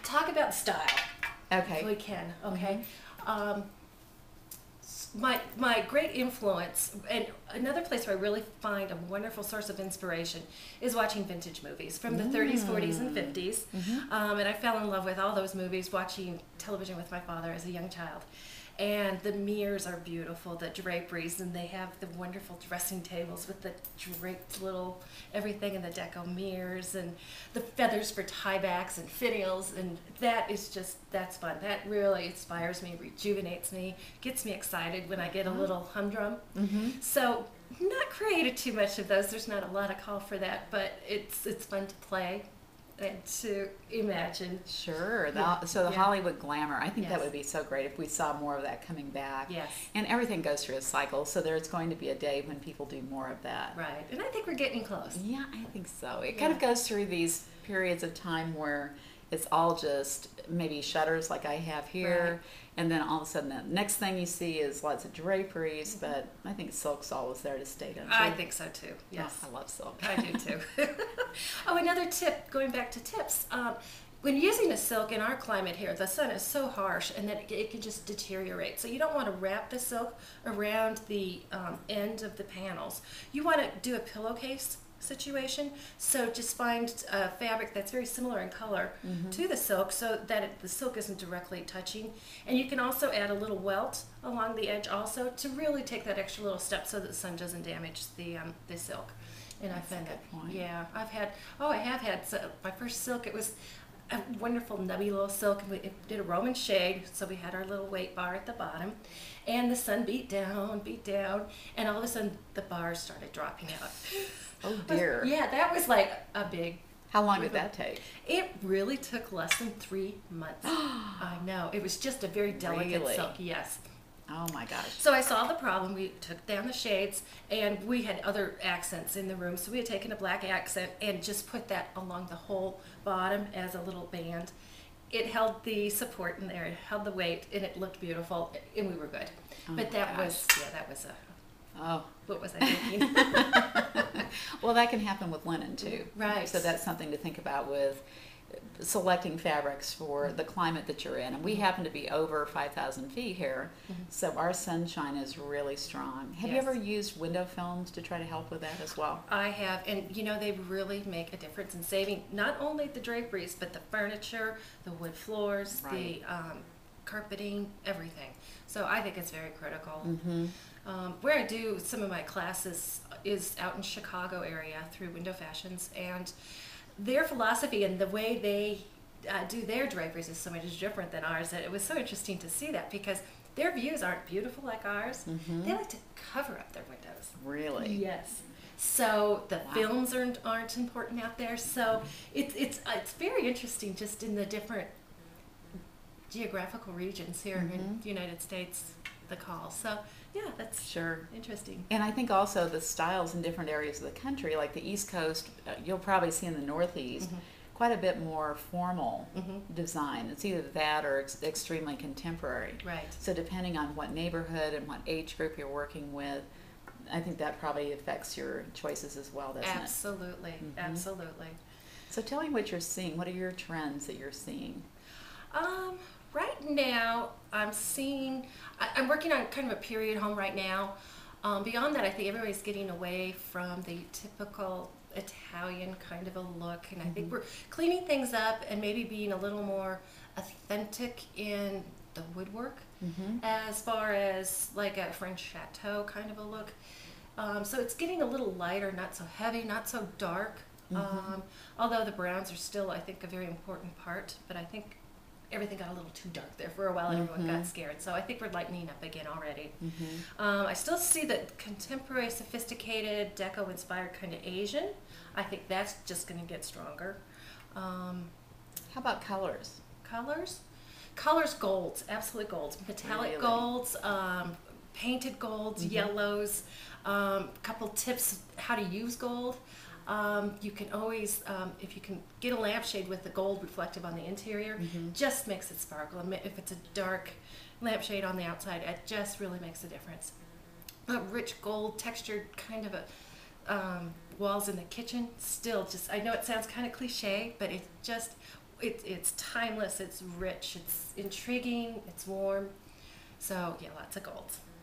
talk about style. Okay. If we can, okay? My great influence, and another place where I really find a wonderful source of inspiration, is watching vintage movies from the 30s, 40s, and 50s. And I fell in love with all those movies watching television with my father as a young child. And the mirrors are beautiful, the draperies, and they have the wonderful dressing tables with the draped little everything in the deco mirrors, and the feathers for tiebacks and finials, and that's fun. That really inspires me, rejuvenates me, gets me excited when I get a little humdrum. So not created too much of those. There's not a lot of call for that, but it's fun to play and to imagine. Sure. Yeah. So the Yeah. Hollywood glamour, I think that Yes. would be so great if we saw more of that coming back. Yes. And everything goes through a cycle, so there's going to be a day when people do more of that. Right. And I think we're getting close. Yeah, I think so. It kind of goes through these periods of time where it's all just maybe shutters like I have here, Right. and then all of a sudden the next thing you see is lots of draperies, but I think silk's always there to stay, don't you? I think so too. Yes. Oh, I love silk. I do too. Oh, another tip, going back to tips. When using a silk in our climate here, the sun is so harsh and then it can just deteriorate. So you don't want to wrap the silk around the end of the panels. You want to do a pillowcase situation. So just find a fabric that's very similar in color to the silk so that the silk isn't directly touching. And you can also add a little welt along the edge also to really take that extra little step so that the sun doesn't damage the silk. And I found that, yeah, I have had my first silk. It was a wonderful nubby little silk, and it did a Roman shade, so we had our little weight bar at the bottom, and the sun beat down, and all of a sudden the bars started dropping out. Oh dear. Yeah, that was like a big. How long did that take? It really took less than 3 months. I know. It was just a very delicate Really? silk, yes. Oh my gosh. So I saw the problem. We took down the shades, and we had other accents in the room. So we had taken a black accent and just put that along the whole bottom as a little band. It held the support in there, it held the weight, and it looked beautiful, and we were good. Oh But my that gosh. was a, Oh. what was I thinking? Well, that can happen with linen too. Right. So that's something to think about with selecting fabrics for the climate that you're in. And we happen to be over 5,000 feet here, so our sunshine is really strong. Have you Yes. ever used window films to try to help with that as well? I have, and you know, they really make a difference in saving not only the draperies, but the furniture, the wood floors, Right. the carpeting, everything. So I think it's very critical. Where I do some of my classes is out in Chicago area through Window Fashions, and their philosophy and the way they do their draperies is so much different than ours that it was so interesting to see that, because their views aren't beautiful like ours. They like to cover up their windows. Really? Yes. So the films aren't important out there. So it's very interesting just in the different geographical regions here in the United States, the call. So yeah, that's Sure. interesting. And I think also the styles in different areas of the country, like the East Coast, you'll probably see in the Northeast quite a bit more formal design. It's either that or extremely contemporary. Right. So depending on what neighborhood and what age group you're working with, I think that probably affects your choices as well, doesn't it? Absolutely, absolutely. So tell me what you're seeing. What are your trends that you're seeing? Right now, I'm working on kind of a period home right now. Beyond that, I think everybody's getting away from the typical Italian kind of a look, and I think we're cleaning things up and maybe being a little more authentic in the woodwork, as far as like a French chateau kind of a look. So it's getting a little lighter, not so heavy, not so dark. Although the browns are still, I think, a very important part, but I think everything got a little too dark there for a while and everyone got scared. So I think we're lightening up again already. I still see the contemporary, sophisticated, deco-inspired kind of Asian. I think that's just going to get stronger. How about colors? Colors? Colors, golds, absolute golds. Metallic Really? golds, painted golds, yellows. Couple tips how to use gold. You can always, if you can get a lampshade with the gold reflective on the interior, just makes it sparkle. And if it's a dark lampshade on the outside, it just really makes a difference. A rich gold textured kind of a walls in the kitchen, still just, I know it sounds kind of cliche, but it just, it's timeless, it's rich, it's intriguing, it's warm. So yeah, lots of golds.